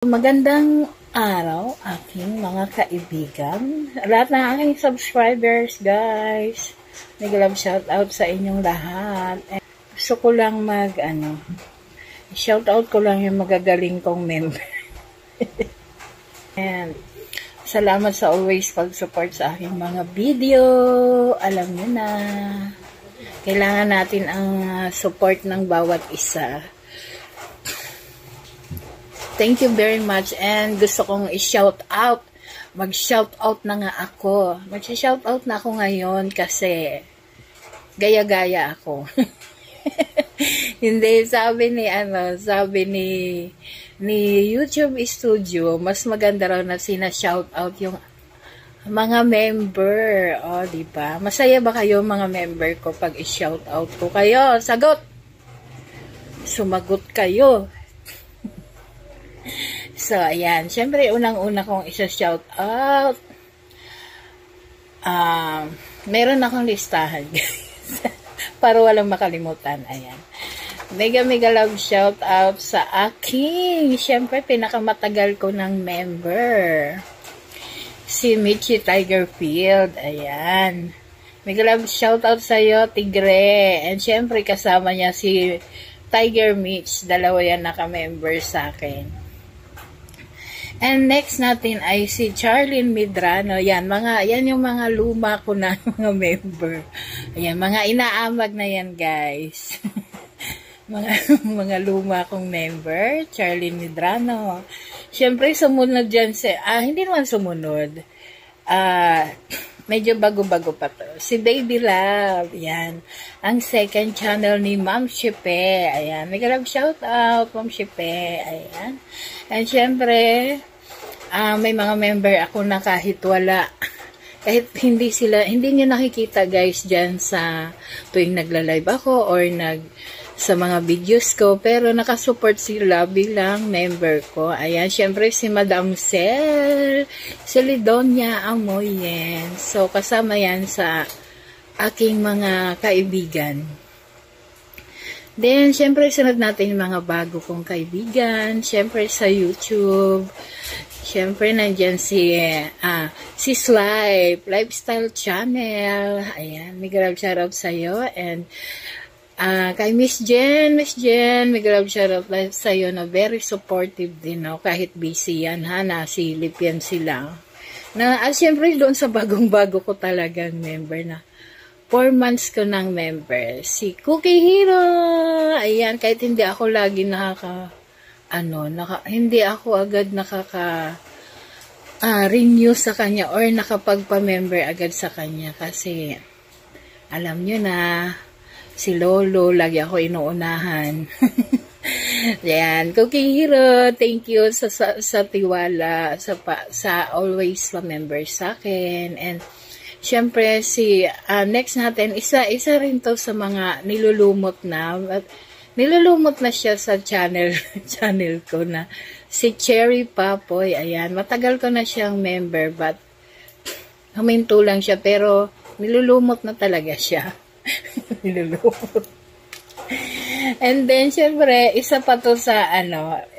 Magandang araw, aking mga kaibigan. Lahat ng aking subscribers, guys. Nag-love shoutout sa inyong lahat. And gusto ko lang shoutout ko lang yung magagaling kong member. And salamat sa always pag-support sa aking mga video. Alam nyo na, kailangan natin ang support ng bawat isa. Thank you very much, and gusto kong i-shout out. Mag-shout out na nga ako. Mag-shout out na ako ngayon kasi gaya-gaya ako. Hindi, sabi ni YouTube Studio, mas maganda raw na sina-shout out yung mga member. O, diba? Masaya ba kayo mga member ko pag i-shout out ko kayo? Sagot! Sumagot kayo. So, ayan. Siyempre, unang-una kong isa-shout out. Meron akong listahan, guys. Para walang makalimutan. Ayan. Mega love shout out sa aking, siyempre, pinakamatagal ko ng member. Si Michi Tigerfield. Ayan. Mega love shout out sa'yo, Tigre. And siyempre, kasama niya si Tiger Mitch. Dalawa yan naka-member sa akin. And next natin ay si Charlene Medrano. Yan yung mga luma ko na mga member. Ayan, mga inaamag na yan, guys. mga luma kong member. Charlene Medrano. Siyempre, sumunod dyan hindi naman sumunod. Medyo bago-bago pa to. Si Baby Love. Yan. Ang second channel ni Ma'am Shepe. Ayan. May love shout out, Ma'am Shepe. Ayan. And siyempre, may mga member ako na kahit wala. Kahit hindi nyo nakikita, guys, dyan sa tuwing nagla-live ako or sa mga videos ko, pero nakasupport sila bilang member ko. Ayan, syempre si Madam Cel, si Lidonia Amoyen. So, kasama yan sa aking mga kaibigan. Then, syempre, sunod natin yung mga bago kong kaibigan. Syempre, sa YouTube. Syempre, nandyan si Slife, Lifestyle Channel. Ayan, may grab shoutout sa'yo. And, kay Miss Jen, may grab shoutout sa'yo na very supportive din, no? Kahit busy yan, ha? Nasilip yan sila. Syempre, doon sa bagong-bago ko talagang member na 4 months ko ng member. Si Cookie Hero. Ayan, kahit hindi ako lagi hindi ako agad renew sa kanya or nakapagpa-member agad sa kanya kasi alam nyo na, si Lolo, lagi ako inuunahan. Ayan, Cookie Hero, thank you sa tiwala, sa always pa-member sa akin. And syempre, next natin, isa rin to sa mga nilulumot na siya sa channel ko na si Cherry Papoy. Ayan, matagal ko na siyang member but huminto lang siya pero nilulumot na talaga siya. Nilulumot. And then, syempre, isa pa to sa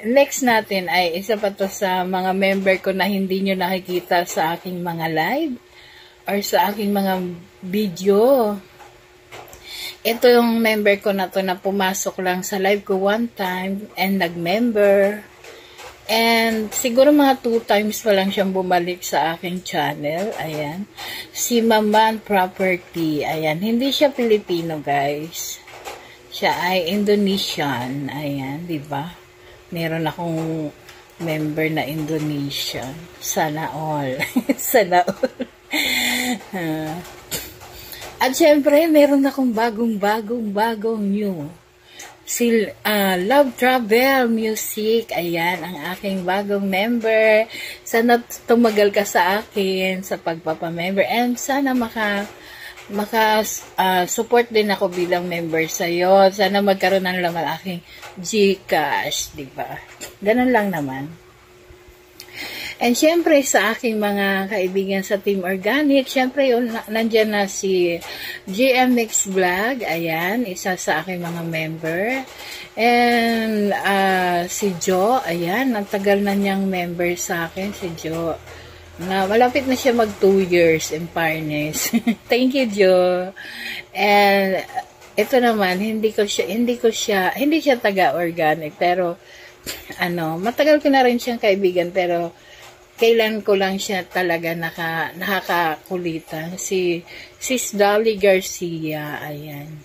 next natin ay isa pa to sa mga member ko na hindi nyo nakikita sa aking mga live or sa aking mga video. Ito yung member ko na to na pumasok lang sa live ko one time and nag-member. And siguro mga 2 times pa lang siyang bumalik sa aking channel. Ayan. Si Maman Property. Ayan. Hindi siya Pilipino, guys. Siya ay Indonesian. Ayan. Diba? Meron akong member na Indonesian. Sana all. Sana all. At syempre, meron akong bagong new. Si Love Travel Music. Ayan, ang aking bagong member. Sana tumagal ka sa akin sa pagpapamember. And sana support din ako bilang member sa'yo. Sana magkaroon ng laman aking GCash. Diba? Ganun lang naman. And syempre sa aking mga kaibigan sa Team Organic, syempre nandyan na si GMX Vlog, ayan, isa sa aking mga member. And si Jo, ayan, nagtagal na niyang member sa akin, si Jo. Malapit na siya mag 2 years in fairness. Thank you, Jo. And ito naman, hindi siya taga-organic, pero matagal ko na rin siyang kaibigan, pero kailan ko lang siya talaga nakakakulitan. Si Sis Dolly Garcia, ayan.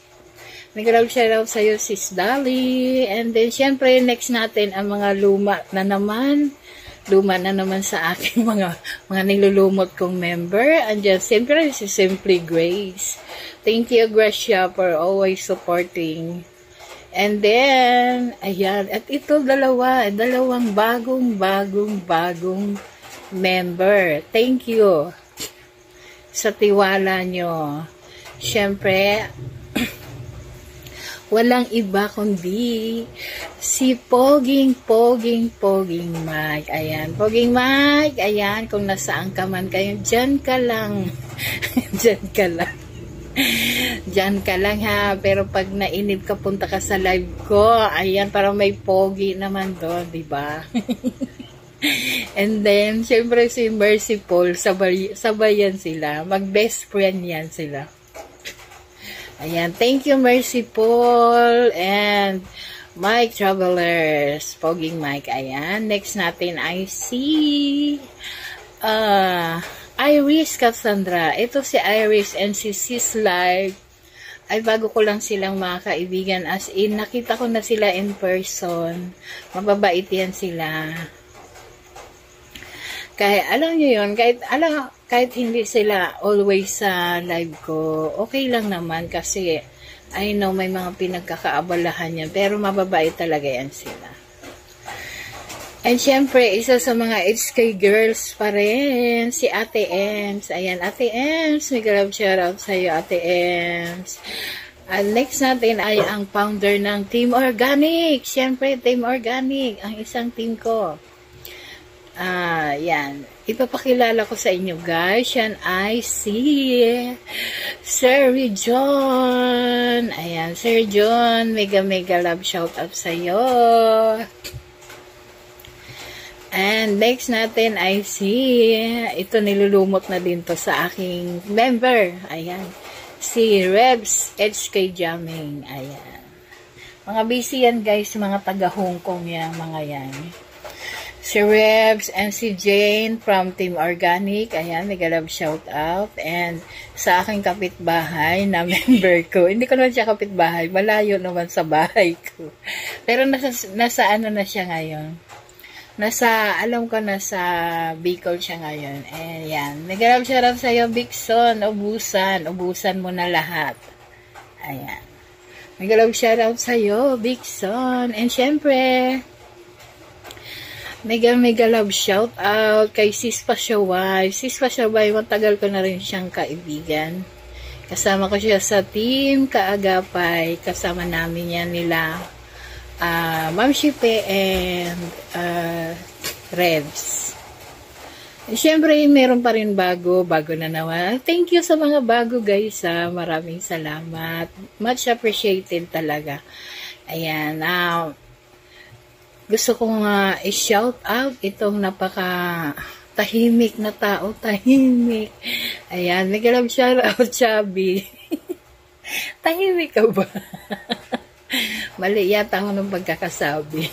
Nag-love shoutout sa'yo, Sis Dolly. And then, syempre, next natin ang mga luma na naman sa aking mga nilulumot kong member. Andiyan, siyempre, si Simply Grace. Thank you, Gracia, for always supporting. And then, ayan, at ito dalawang bagong member. Thank you sa tiwala nyo. Siyempre, walang iba kundi si Poging Mike. Ayan, Poging Mike. Ayan, kung nasaan ka man kayo, dyan ka lang. Dyan ka lang ha. Pero pag nainip ka, punta ka sa live ko. Ayan, para may Pogi naman doon, diba? And then, syempre si Mercy Paul, sabayan sila. Mag-best friend yan sila. Ayan, thank you Mercy Paul and Mike Travelers, Poging Mike. Ayan, next natin ay si Iris Cassandra. Ito si Iris and si Sis Live. Ay, bago ko lang silang mga kaibigan, as in, nakita ko na sila in person. Mababait yan sila. Kaya, alam nyo yun, kahit hindi sila always sa live ko, okay lang naman kasi I know may mga pinagkakaabalahan yan, pero mababait talaga yan sila. And syempre, isa sa mga HK girls pa rin, si Ate Ems. Ayan, Ate Ems, may love shoutout sa'yo, Ate Ems. And next natin ay ang founder ng Team Organic. Syempre, Team Organic, ang isang team ko. Yan. Ipapakilala ko sa inyo guys. Yan ay si Sir John. Ayan, Sir John. Mega love shout out sa iyo. And next natin ay ito nilulumot na din to sa aking member. Ayan. Si Rebs HK Jamming. Ayan. Mga busy yan guys. Mga taga Hong Kong yan. Mga yan. Si Rebs and si Jane from Team Organic. Ayan, mega love shout out. And sa aking kapitbahay na member ko. Hindi ko naman siya kapitbahay. Malayo naman sa bahay ko. Pero nasa ano na siya ngayon. Alam ko nasa Bicol siya ngayon. Ayan. Mega love shout out sa'yo, Bixon. Ubusan mo na lahat. Ayan. Mega love shout out sa'yo, Bixon. And syempre, mega love shout out kay Sis Pasyaway. Sis Pasyaway, matagal ko na rin siyang kaibigan. Kasama ko siya sa Team Kaagapay. Kasama namin yan nila Ma'am Shipe and Rebs. Siyempre, meron pa rin bago na naman. Thank you sa mga bago guys. Maraming salamat. Much appreciated talaga. Ayan. Gusto kong i-shout out itong tahimik na tao. Tahimik. Ayan. Mega love shout out, Chubby. Tahimik ka ba? Mali yata ako ng pagkakasabi.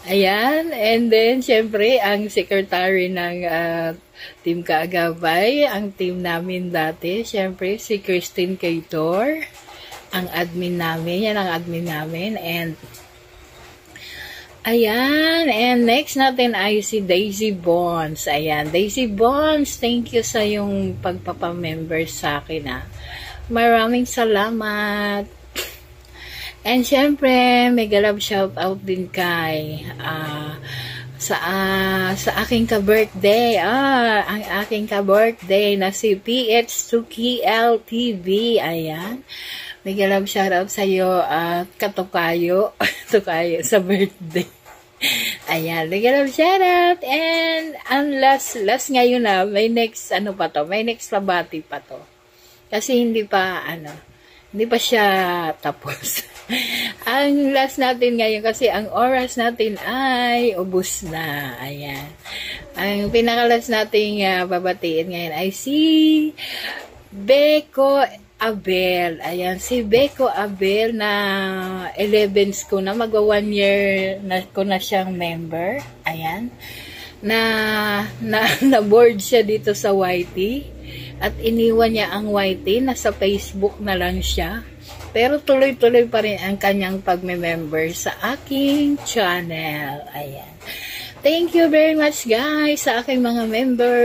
Ayan. And then, syempre, ang secretary ng Team Kaagapay, ang team namin dati, syempre, si Christine Kaitor, ang admin namin. Yan ang admin namin. And ayan, and next natin ay si Daisy Bonds. Ayan, Daisy Bonds, thank you sa yung pagpapamember sa akin. Maraming salamat. And syempre, mega love shout out din kay sa aking ka-birthday. Ang aking ka-birthday na si PH2KL TV. Ayan. Mega love shoutout sa iyo at katukayo. Tukayo sa birthday. Ayan, bigyan ng shoutout. And, ang last ngayon na, may next, may next pabati pa to. Kasi hindi pa siya tapos. Ang last natin ngayon, kasi ang oras natin ay ubos na. Ayan. Ang pinakalas nating babatiin ngayon ay si Beko Abel. Ayan, si Beko Abel na 11s ko na, magwa 1 year na ko na siyang member. Ayan. Na-board siya dito sa YT. At iniwan niya ang YT, nasa Facebook na lang siya. Pero tuloy-tuloy pa rin ang kanyang pagme-member sa aking channel. Ayan. Thank you very much guys sa aking mga member.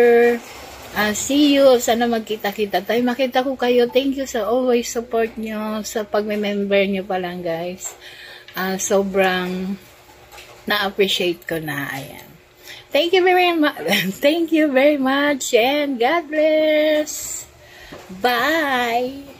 See you. Sana magkita-kita tayo. Makita ko kayo. Thank you sa always support nyo. Sa pagme-member nyo pa lang guys. Sobrang na-appreciate ko na. Ayan. Thank you very much. Thank you very much. And God bless. Bye.